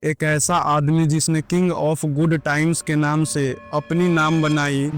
एक ऐसा आदमी जिसने किंग ऑफ गुड टाइम्स के नाम से अपनी नाम बनाई,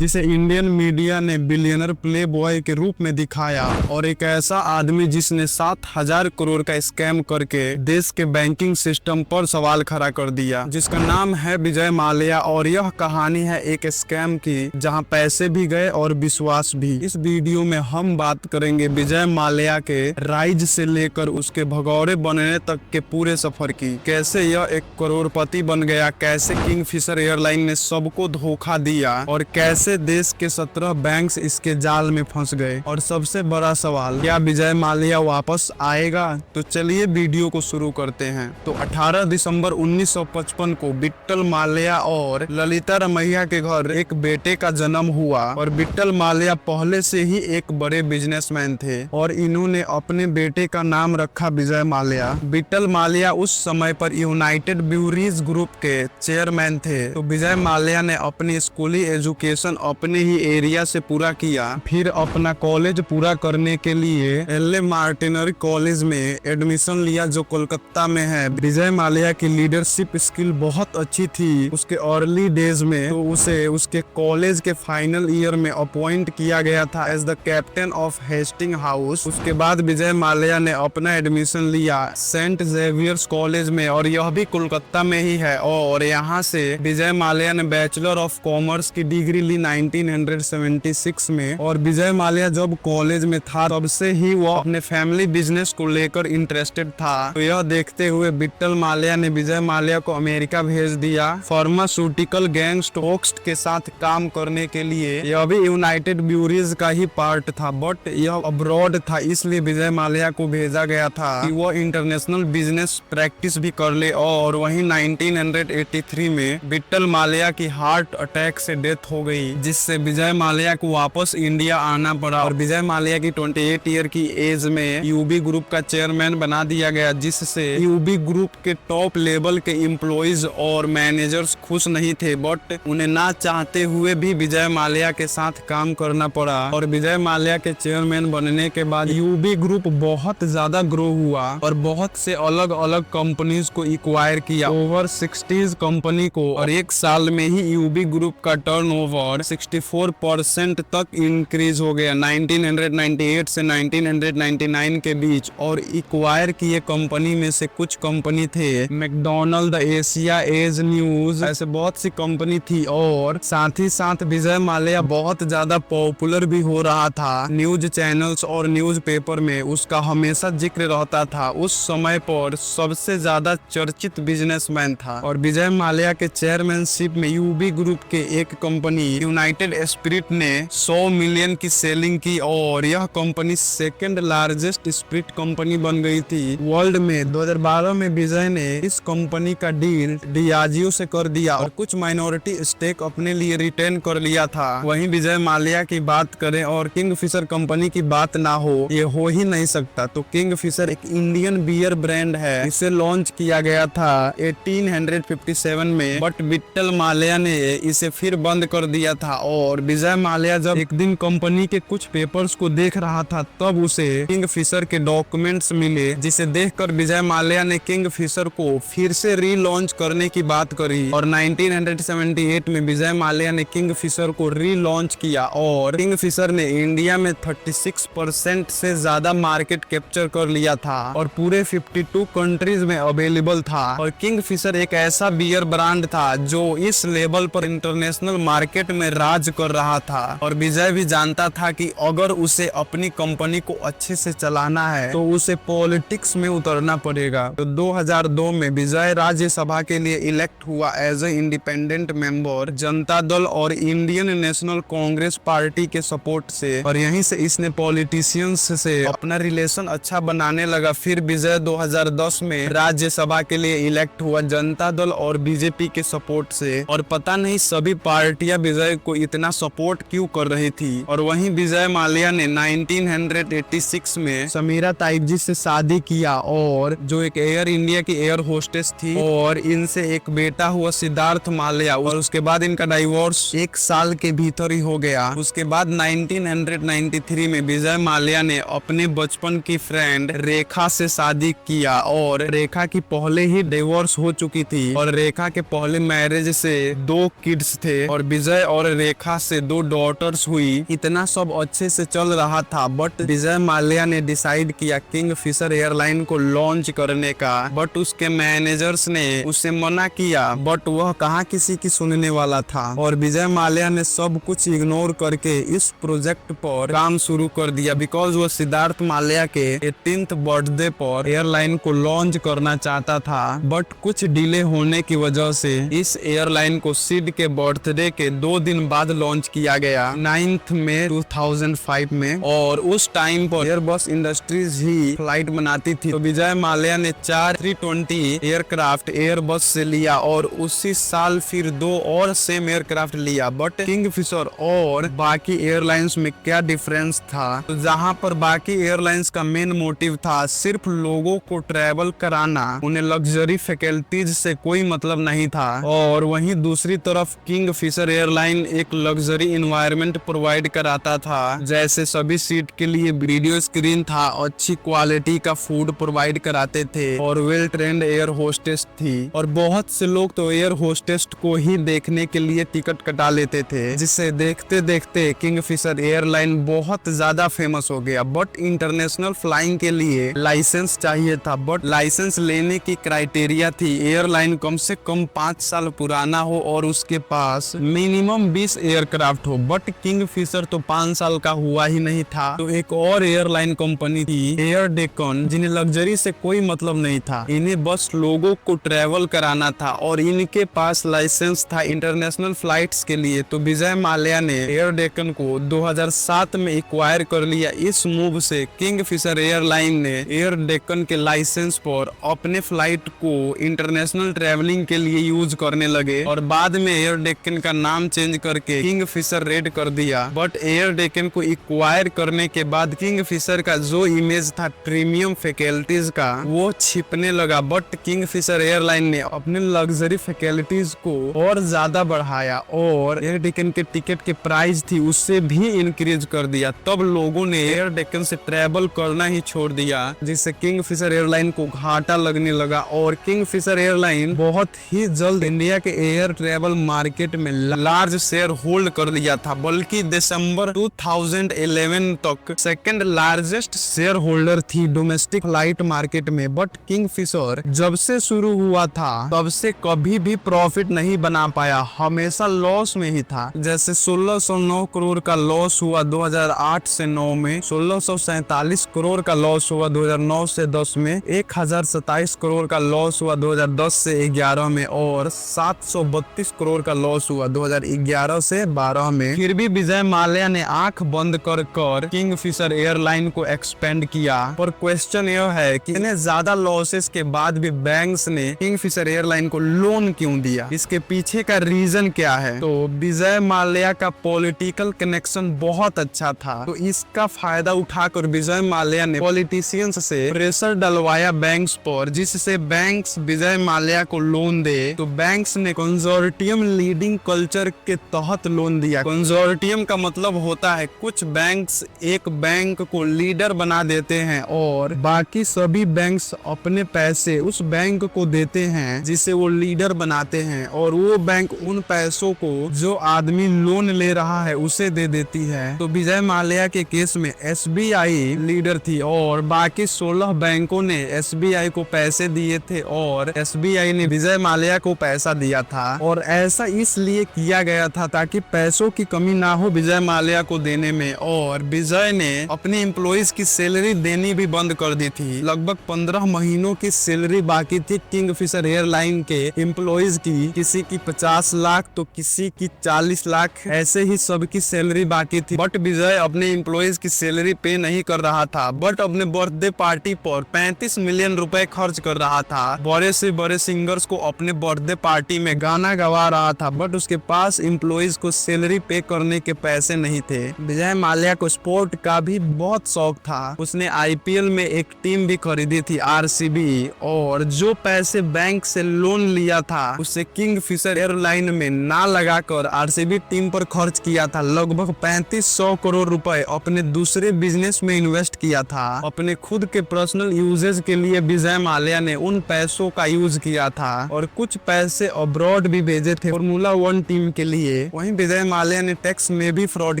जिसे इंडियन मीडिया ने बिलियनर प्ले बॉय के रूप में दिखाया, और एक ऐसा आदमी जिसने 7,000 करोड़ का स्कैम करके देश के बैंकिंग सिस्टम पर सवाल खड़ा कर दिया, जिसका नाम है विजय माल्या। और यह कहानी है एक स्कैम की जहां पैसे भी गए और विश्वास भी। इस वीडियो में हम बात करेंगे विजय माल्या के राइज से लेकर उसके भगौड़े बनने तक के पूरे सफर की। कैसे यह एक करोड़पति बन गया, कैसे किंगफिशर एयरलाइन ने सबको धोखा दिया, और कैसे देश के 17 बैंक्स इसके जाल में फंस गए। और सबसे बड़ा सवाल, क्या विजय माल्या वापस आएगा? तो चलिए वीडियो को शुरू करते हैं। तो 18 दिसंबर 1955 को विट्ठल माल्या और ललिता रमैया के घर एक बेटे का जन्म हुआ। और विट्ठल माल्या पहले से ही एक बड़े बिजनेसमैन थे और इन्होंने अपने बेटे का नाम रखा विजय माल्या। विट्ठल माल्या उस समय पर यूनाइटेड ब्रूअरीज ग्रुप के चेयरमैन थे। तो विजय माल्या ने अपनी स्कूली एजुकेशन अपने ही एरिया से पूरा किया, फिर अपना कॉलेज पूरा करने के लिए एल.ए. मार्टिनरी कॉलेज में एडमिशन लिया जो कोलकाता में है। विजय माल्या की लीडरशिप स्किल बहुत अच्छी थी उसके अर्ली डेज में, तो उसे उसके कॉलेज के फाइनल ईयर में अपॉइंट किया गया था as the captain of hasting house. उसके बाद विजय माल्या ने अपना एडमिशन लिया सेंट जेवियर्स कॉलेज में, और यह भी कोलकाता में ही है। और यहाँ से विजय माल्या ने बैचलर ऑफ कॉमर्स की डिग्री ली 1976 में। और विजय माल्या जब कॉलेज में था तब से ही वो अपने फैमिली बिजनेस को लेकर इंटरेस्टेड था। तो यह देखते हुए विट्ठल माल्या ने विजय माल्या को अमेरिका भेज दिया फार्मास्यूटिकल गैंग स्टोक्स के साथ काम करने के लिए। यह भी यूनाइटेड ब्रूअरीज का ही पार्ट था, बट यह अब्रॉड था, इसलिए विजय माल्या को भेजा गया था कि वो इंटरनेशनल बिजनेस प्रैक्टिस भी कर ले। और वहीं 1983 में विट्ठल माल्या की हार्ट अटैक से डेथ हो गई, जिससे विजय माल्या को वापस इंडिया आना पड़ा। और विजय माल्या की 28 ईयर की एज में यूबी ग्रुप का चेयरमैन बना दिया गया, जिससे यूबी ग्रुप के टॉप लेवल के एम्प्लॉइज और मैनेजर्स खुश नहीं थे, बट उन्हें ना चाहते हुए भी विजय माल्या के साथ काम करना पड़ा। और विजय माल्या के चेयरमैन बनने के बाद यूबी ग्रुप बहुत ज्यादा ग्रो हुआ और बहुत से अलग अलग कंपनीज को इक्वायर किया, ओवर 60 कंपनी को। और एक साल में ही यूबी ग्रुप का टर्नओवर 64% तक इंक्रीज हो गया 1998 से 1999 के बीच। और इक्वायर किए कंपनी में से कुछ कंपनी थे मैकडॉनल्ड, एशिया, एज न्यूज, ऐसे बहुत सी कंपनी थी। और साथ ही साथ विजय माल्या बहुत ज्यादा पॉपुलर भी हो रहा था, न्यूज चैनल्स और न्यूज पेपर में उसका हमेशा जिक्र रहता था। उस समय पर सबसे ज्यादा चर्चित बिजनेसमैन था। और विजय माल्या के चेयरमैनशिप में यूबी ग्रुप के एक कंपनी यूनाइटेड स्पिरिट ने 100 मिलियन की सेलिंग की, और यह company second largest spirit company बन गई थी वर्ल्ड में। 2012 में विजय ने इस कंपनी का डील डियाजियो से कर दिया और कुछ माइनॉरिटी स्टेक अपने लिए रिटेन कर लिया था। वहीं विजय माल्या की बात करें और किंगफिशर कंपनी की बात ना हो, ये हो ही नहीं सकता। तो किंगफिशर एक इंडियन बियर ब्रांड है, इसे लॉन्च किया गया था 1857 में, बट विट्ठल माल्या ने इसे फिर बंद कर दिया था। और विजय माल्या जब एक दिन कंपनी के कुछ पेपर्स को देख रहा था तब उसे किंगफिशर के डॉक्यूमेंट्स मिले, जिसे देखकर विजय माल्या ने किंगफिशर को फिर से रीलॉन्च करने की बात करी। और 1978 में विजय माल्या ने किंगफिशर को रीलॉन्च किया, और किंगफिशर ने इंडिया में 36% से ज्यादा मार्केट कैप्चर कर लिया था और पूरे 52 कंट्रीज में अवेलेबल था। और किंगफिशर एक ऐसा बियर ब्रांड था जो इस लेवल पर इंटरनेशनल मार्केट में राज कर रहा था। और विजय भी जानता था कि अगर उसे अपनी कंपनी को अच्छे से चलाना है तो उसे पॉलिटिक्स में उतरना पड़ेगा। तो 2002 में विजय राज्यसभा के लिए इलेक्ट हुआ as a independent member Janata Dal और इंडियन नेशनल कांग्रेस पार्टी के सपोर्ट से। और यहीं से इसने पॉलिटिशियंस से अपना रिलेशन अच्छा बनाने लगा। फिर विजय 2010 में राज्यसभा के लिए इलेक्ट हुआ जनता दल और बीजेपी के सपोर्ट से। और पता नहीं सभी पार्टियां विजय को इतना सपोर्ट क्यों कर रही थी। और वहीं विजय माल्या ने 1986 में समीरा ताइबजी से शादी किया और जो एक एयर इंडिया की एयर होस्टेस थी, और इनसे एक बेटा हुआ सिद्धार्थ माल्या। और उसके बाद इनका डाइवोर्स 1 साल के भीतर ही हो गया। उसके बाद 1993 में विजय माल्या ने अपने बचपन की फ्रेंड रेखा से शादी किया, और रेखा की पहले ही डिवोर्स हो चुकी थी और रेखा के पहले मैरिज से 2 किड्स थे और विजय और रेखा से 2 डॉटर्स हुई। इतना सब अच्छे से चल रहा था, बट विजय माल्या ने डिसाइड किया किंगफिशर एयरलाइन को लॉन्च करने का। बट उसके मैनेजर्स ने उसे मना किया, बट वह कहाँ किसी की सुनने वाला था। और विजय माल्या ने सब कुछ इग्नोर करके इस प्रोजेक्ट पर काम शुरू कर दिया, बिकॉज वो सिद्धार्थ माल्या के 18th बर्थडे पर एयरलाइन को लॉन्च करना चाहता था। बट कुछ डिले होने की वजह से इस एयरलाइन को सिड के बर्थडे के 2 दिन बाद लॉन्च किया गया 9 मई 2005 में। और उस टाइम पर एयरबस इंडस्ट्रीज ही फ्लाइट बनाती थी, तो विजय माल्या ने 4 320 एयरक्राफ्ट एयरबस से लिया और उसी साल फिर 2 और सेम एयरक्राफ्ट लिया। बट किंगफिशर और बाकी एयरलाइंस में क्या डिफरेंस था, तो जहां पर बाकी एयरलाइंस का मेन मोटिव था सिर्फ लोगों को ट्रैवल कराना, उन्हें लग्जरी फैकल्टीज से कोई मतलब नहीं था। और वहीं दूसरी तरफ किंगफिशर एयरलाइन एक लग्जरी एनवायरनमेंट प्रोवाइड कराता था, जैसे सभी सीट के लिए वीडियो स्क्रीन था, अच्छी क्वालिटी का फूड प्रोवाइड कराते थे और वेल ट्रेंड एयर होस्टेस थी। और बहुत से लोग तो एयर होस्टेस को ही देखने के लिए टिकट कटा लेते थे, जिसे देखते देखते किंगफिशर एयरलाइन बहुत ज्यादा फेमस हो गया। बट इंटरनेशनल फ्लाइंग के लिए लाइसेंस चाहिए था, बट लाइसेंस लेने की क्राइटेरिया थी एयरलाइन कम से कम 5 साल पुराना हो और उसके पास मिनिमम 20 एयरक्राफ्ट हो। बट किंगफिशर तो 5 साल का हुआ ही नहीं था। तो एक और एयरलाइन कंपनी थी एयर डेक्कन, जिन्हें लग्जरी से कोई मतलब नहीं था, इन्हें बस लोगों को ट्रेवल कराना था और इनके पास लाइसेंस था इंटरनेशनल फ्लाइट्स के लिए। तो विजय माल्या ने एयर डेक्कन को 2007 में एक्वायर कर लिया। इस मूव से किंगफिशर एयरलाइन ने एयर डेक्कन के लाइसेंस पर अपने फ्लाइट को इंटरनेशनल ट्रैवलिंग के लिए यूज करने लगे और बाद में एयर डेक्कन का नाम चेंज करके किंगफिशर रेड कर दिया। बट एयर डेक्कन को एक्वायर करने के बाद किंगफिशर का जो इमेज था प्रीमियम फैकल्टीज का, वो छिपने लगा। बट किंगफिशर एयरलाइन ने अपने लग्जरी फैकल्टीज को और ज्यादा बढ़ाया और एयर डेक्कन के टिकट के प्राइस थी उससे भी इंक्रीज कर दिया। तब लोगों ने एयर डेक्कन से ट्रैवल करना ही छोड़ दिया, जिससे किंगफिशर एयरलाइन को घाटा लगने लगा। और किंगफिशर एयरलाइन बहुत ही जल्द इंडिया के एयर ट्रैवल मार्केट में लार्ज शेयर होल्ड कर लिया था, बल्कि दिसंबर 2011 तक सेकंड लार्जेस्ट शेयर होल्डर थी डोमेस्टिक फ्लाइट मार्केट में। बट किंगफिशर जब से शुरू हुआ था तब से कभी भी प्रॉफिट नहीं बना पाया, हमेशा लॉस में ही था। जैसे 1609 करोड़ का लॉस हुआ 2008 से 9 में, 1647 करोड़ का लॉस हुआ 2009 से 10 में, 1027 करोड़ का लॉस हुआ 2010 से 11 में और 732 करोड़ का लॉस हुआ 2011 से 12 में। फिर भी विजय माल्या ने आंख बंद कर किंगफिशर एयरलाइन को एक्सपेंड किया। पर क्वेश्चन यह है कि इतने ज्यादा लॉसेस के बाद भी बैंक्स ने किंगफिशर एयरलाइन को लोन क्यों दिया, इसके पीछे का रीजन क्या है। तो विजय माल्या का पॉलिटिकल कनेक्शन बहुत अच्छा था, तो इसका फायदा उठाकर विजय माल्या ने पॉलिटिशियंस से प्रेशर डलवाया बैंक्स पर, जिससे बैंक्स विजय माल्या को लोन दे। तो बैंक्स ने कंसोर्टियम लीडिंग कल्चर के तहत लोन दिया। कंसोर्टियम का मतलब होता है कुछ बैंक्स एक बैंक को लीडर बना देते हैं और बाकी सभी बैंक्स अपने पैसे उस बैंक को देते हैं जिसे वो लीडर बनाते हैं, और वो बैंक उन पैसों को जो आदमी लोन ले रहा है उसे दे देती है। तो विजय माल्या के केस में SBI लीडर थी और बाकी 16 बैंकों ने SBI को पैसे दिए थे और SBI ने विजय माल्या को पैसा दिया था। और ऐसा इसलिए किया गया था ताकि पैसों की कमी ना हो विजय माल्या को देने में। और विजय ने अपने एम्प्लॉइज की सैलरी देनी भी बंद कर दी थी। लगभग 15 महीनों की सैलरी बाकी थी किंगफिशर एयरलाइन के एम्प्लॉइज की, किसी की 50 लाख तो किसी की 40 लाख, ऐसे ही सबकी सैलरी बाकी थी। बट विजय अपने एम्प्लॉइज की सैलरी पे नहीं कर रहा था, बट अपने बर्थडे पार्टी पर 35 मिलियन रुपए खर्च कर रहा था। बड़े से बड़े सिंगर्स को अपने बर्थडे पार्टी में गाना गवा रहा था, बट उसके पास एम्प्लॉइज को सैलरी पे करने के पैसे नहीं थे। विजय माल्या को स्पोर्ट का भी बहुत शौक था। उसने आईपीएल में एक टीम भी खरीदी थी, आरसीबी, और जो पैसे बैंक से लोन लिया था उसे किंगफिशर एयरलाइन में ना लगाकर आरसीबी टीम पर खर्च किया था। लगभग 3500 करोड़ रुपए अपने दूसरे बिजनेस में इन्वेस्ट किया था। अपने खुद के पर्सनल यूजेस के लिए विजय माल्या ने उन पैसों का यूज किया था और कुछ पैसे अब्रॉड भी भेजे थे फॉर्मूला 1 टीम के लिए। वहीं विजय माल्या ने टैक्स में भी फ्रॉड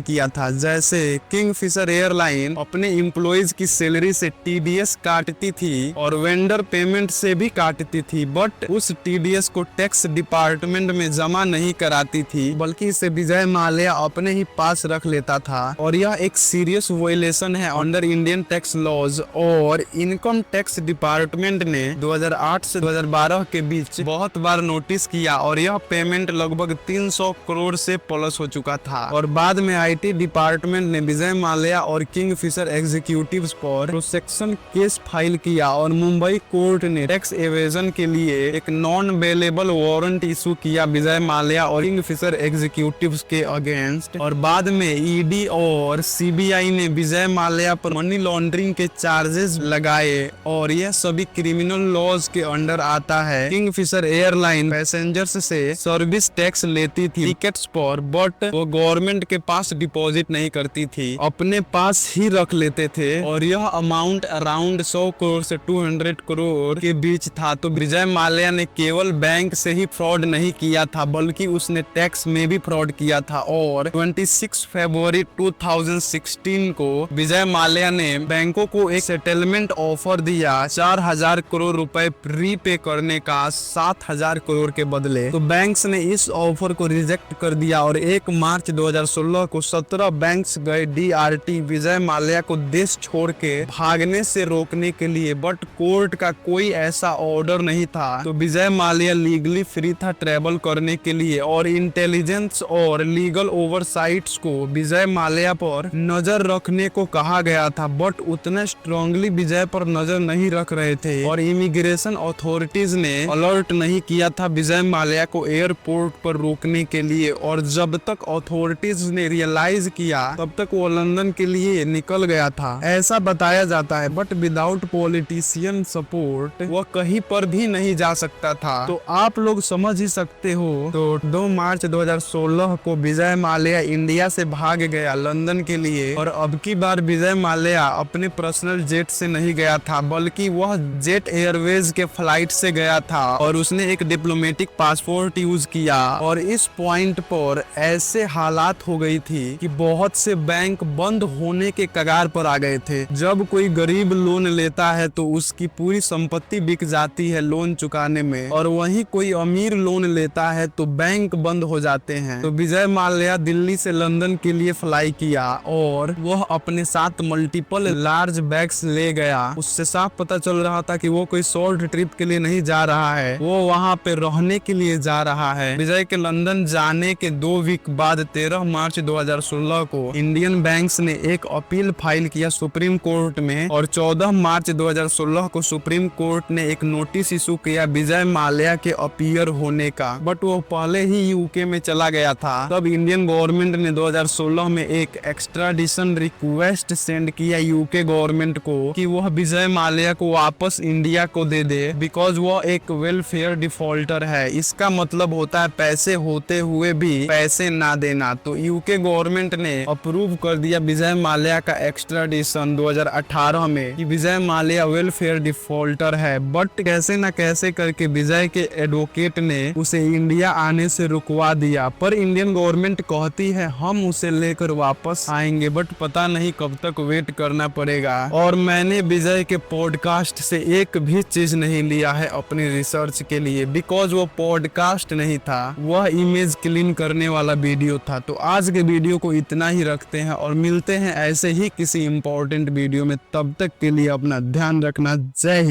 किया था। जैसे किंगफिशर एयरलाइन अपने एम्प्लॉइज की सैलरी से टीडीएस काटती थी और वेंडर पेमेंट से भी काटती थी, बट उस टीडीएस को टैक्स डिपार्टमेंट में जमा नहीं कराती थी, बल्कि इसे विजय माल्या अपने ही पास रख लेता था। और यह एक सीरियस वायलेशन है अंडर इंडियन टैक्स लॉज। और इनकम टैक्स डिपार्टमेंट ने 2008 से 2012 के बीच बहुत बार नोटिस किया और यह पेमेंट लगभग 300 करोड़ से प्लस हो चुका था। और बाद में आईटी डिपार्टमेंट ने विजय माल्या और किंगफिशर एग्जीक्यूटिव्स पर प्रोसेक्शन केस फाइल किया और मुंबई कोर्ट ने टैक्स एवेजन के लिए एक नॉन बेलेबल वारंट इशू किया विजय माल्या और किंगफिशर एग्जीक्यूटिव्स के अगेंस्ट। और बाद में ईडी और सीबीआई ने विजय माल्या पर मनी लॉन्ड्रिंग के चार्जेस लगाए और यह सभी क्रिमिनल लॉज के अंडर आता है। किंगफिशर एयरलाइन पैसेंजर्स से सर्विस टैक्स लेती थी टिकट्स पर, बट वो गवर्नमेंट के पास डिपॉजिट नहीं करती थी, अपने पास ही रख लेते थे और यह अमाउंट अराउंड 100 करोड़ से 200 करोड़ के बीच था। तो विजय माल्या ने केवल बैंक से ही फ्रॉड नहीं किया था बल्कि उसने टैक्स में भी फ्रॉड किया था। और 26 फरवरी 2016 को विजय माल्या ने बैंकों को एक सेटलमेंट ऑफर दिया 4000 करोड़ रुपए प्री पे करने का 7000 करोड़ के बदले। तो बैंक्स ने इस ऑफर को रिजेक्ट कर दिया और 1 मार्च 2016 को 17 बैंक्स गए डीआरटी विजय माल्या को देश छोड़ के भागने से रोकने के लिए, बट कोर्ट का कोई ऐसा ऑर्डर नहीं था। तो विजय माल्या लीगली फ्री था ट्रेवल करने के लिए और इंटेलिजेंस और लीगल ओवरसाइट्स को विजय माल्या पर नजर रखने को कहा गया था, बट उतने स्ट्रांगली विजय पर नजर नहीं रख रहे थे और इमिग्रेशन अथॉरिटीज ने अलर्ट नहीं किया था विजय माल्या को एयरपोर्ट पर रोकने के लिए। और जब तक अथॉरिटीज ने रियलाइज किया तब तक वो लंदन के लिए निकल गया था, ऐसा बताया जाता है। बट विदाउट पॉलिटिशियन सपोर्ट वह कहीं पर भी नहीं जा सकता था। तो आप लोग समझ ही सकते हो। तो 2 मार्च 2016 को विजय माल्या इंडिया से भाग गया लंदन के लिए और अब की बार विजय माल्या अपने पर्सनल जेट से नहीं गया था बल्कि वह जेट एयरवेज के फ्लाइट से गया था और उसने एक डिप्लोमेटिक पासपोर्ट यूज किया। और इस पॉइंट पर ऐसे हालात हो गई थी कि बहुत से बैंक बंद होने के कगार पर आ गए थे। जब कोई गरीब लोन लेता है तो उसकी पूरी संपत्ति बिक जाती है लोन चुकाने में, और वहीं कोई अमीर लोन लेता है तो बैंक बंद हो जाते हैं। तो विजय माल्या दिल्ली से लंदन के लिए फ्लाई किया और वह अपने साथ मल्टीपल लार्ज बैग्स ले गया। उससे साफ पता चल रहा था कि वो कोई शॉर्ट ट्रिप के लिए नहीं जा रहा है, वो वहां पे रहने के लिए जा रहा है। विजय के लंदन जाने के 2 वीक बाद 13 मार्च 2016 को इंडियन बैंक्स ने एक अपील फाइल किया सुप्रीम कोर्ट में और 14 मार्च 2016 को सुप्रीम कोर्ट ने एक नोटिस इशू किया विजय माल्या के अपीयर होने का, बट वो पहले ही यूके में चला गया था। तब इंडियन गवर्नमेंट ने 2016 में एक एक्स्ट्राडिशन रिक्वेस्ट सेंड किया यूके गवर्नमेंट को कि वह विजय माल्या को वापस इंडिया को दे दे, बिकॉज वह एक वेलफेयर डिफॉल्टर है। इसका मतलब होता है पैसे होते हुए भी पैसे ना देना। तो यूके गवर्नमेंट ने अप्रूव कर दिया विजय माल्या का एक्स्ट्राडिशन 2018 में कि विजय माल्या वेलफेयर डिफॉल्टर है। बट कैसे न कैसे करके विजय के एडवोकेट ने उसे इंडिया आने से रुकवा दिया, पर इंडियन गवर्नमेंट कहती है हम उसे लेकर वापस आएंगे, बट पता नहीं कब तक वेट करना पड़ेगा। और मैंने विजय के पॉडकास्ट से एक भी चीज नहीं लिया है अपनी रिसर्च के लिए, बिकॉज वो पॉडकास्ट नहीं था, वह इमेज क्लीन करने वाला वीडियो था। तो आज के वीडियो को इतना ही रखते हैं और मिलते हैं ऐसे ही किसी इंपॉर्टेंट वीडियो में। तब तक के लिए अपना ध्यान रखना। जय हिंद।